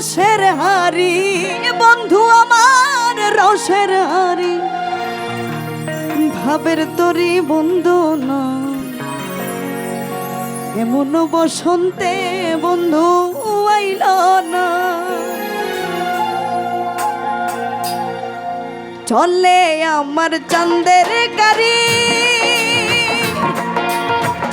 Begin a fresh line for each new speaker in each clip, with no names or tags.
রসের হারি বন্ধু আমার রসের হারি ভাবের তরি বন্ধু না এমন বসন্তে বন্ধু আইল না চলে আমার চাঁদের গাড়ি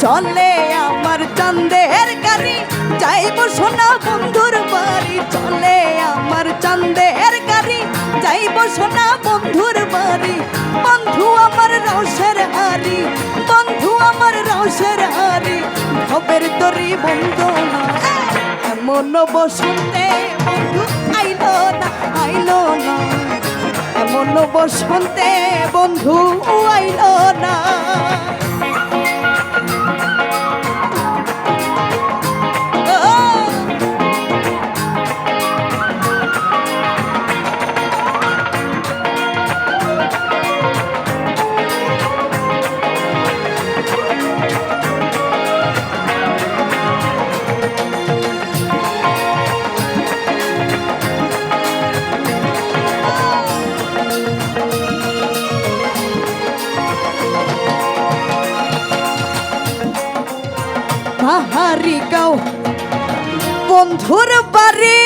চলে আমার চাঁদের গাড়ি যাইব সোনা বন্ধুর বাড়ি চলে আমার চাঁদের গাড়ি যাইব সোনা বন্ধুর বাড়ি বন্ধু আমার রসের হারি বন্ধু আমার রসের হারি ভবের তরি বন্ধু না এমন বসন্তে বন্ধু আইলো না এমন বসন্তে বন্ধু আইলো না পাহাড়ি গাঁও বন্ধুর বাড়ি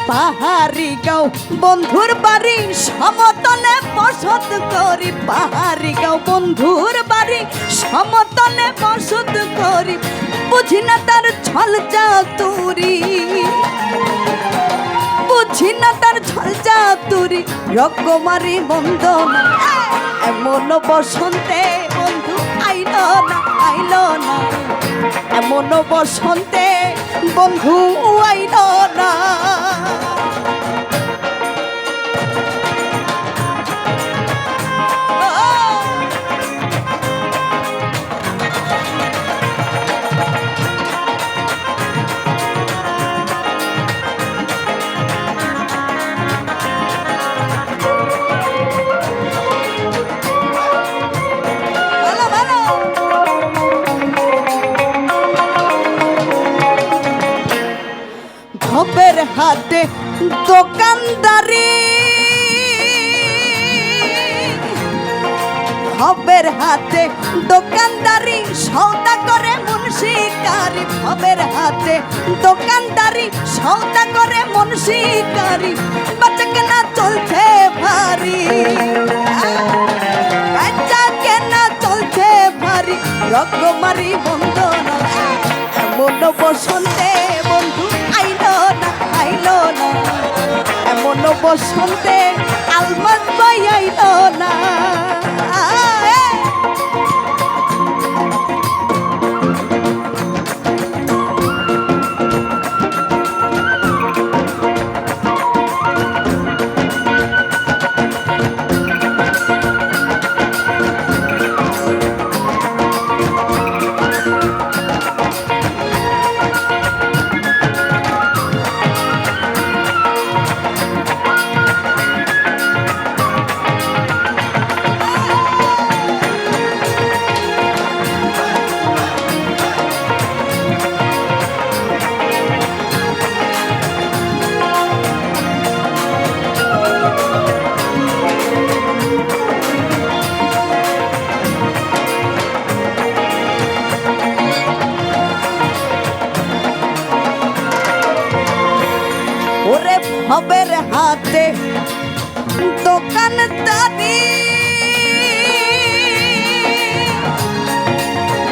পাহাড়ি গাঁও বন্ধুর বাড়ি সমতলে বসত করি পাহাড়ি গাঁও বন্ধুর বাড়ি সমতলে বসত করি বুঝি না তার ছল চাতুরি বুঝি না তার ছল চাতুরি রকমারি বন্ধনা এমন বসন্তে বন্ধু আইল না এমন বসন্তে বন্ধু আইল না ভবের হাতে দোকানদারি ভবের হাতে দোকানদারি সৌদা করে মুন্সিকারি ভবের হাতে দোকানদারি সৌদা করে মুন্সিকারি বাচ্চা কেনা চলছে ভারী বাচ্চা কেনা চলছে ভারী রকমারি বন্ধনা এমন বসন্তে বন্ধু আইলো না এমন বসন্তে আলমাস ভাই আইলো না ভবের হাতে দোকানদারি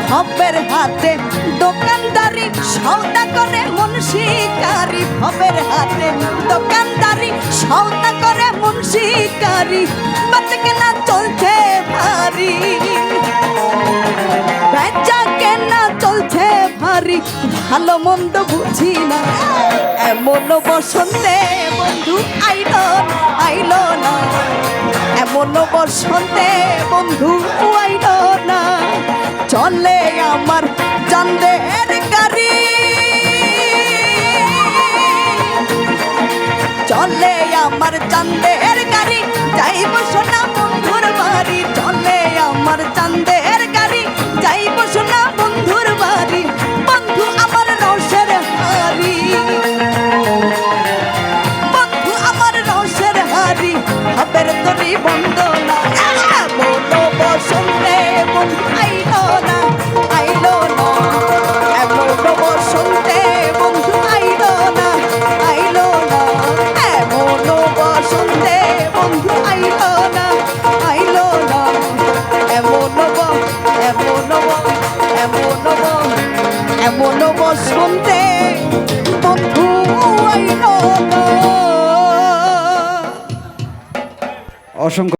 ভবের হাতে দোকানদারি সৌদা করে মুন্সিকারি ভবের হাতে দোকানদারি সৌদা করে মুন্সিকারি বাচ্চা কেনা চলছে ভারী বেচা কেনা চলছে ভারী ভালো মন্দ বুঝি না এমন বসন্তে বন্ধু আইল না এমন বসন্তে বন্ধু আইল না চলে আমার চাঁদের গাড়ি চলে আমার চাঁদের গাড়ি যাইব সোনা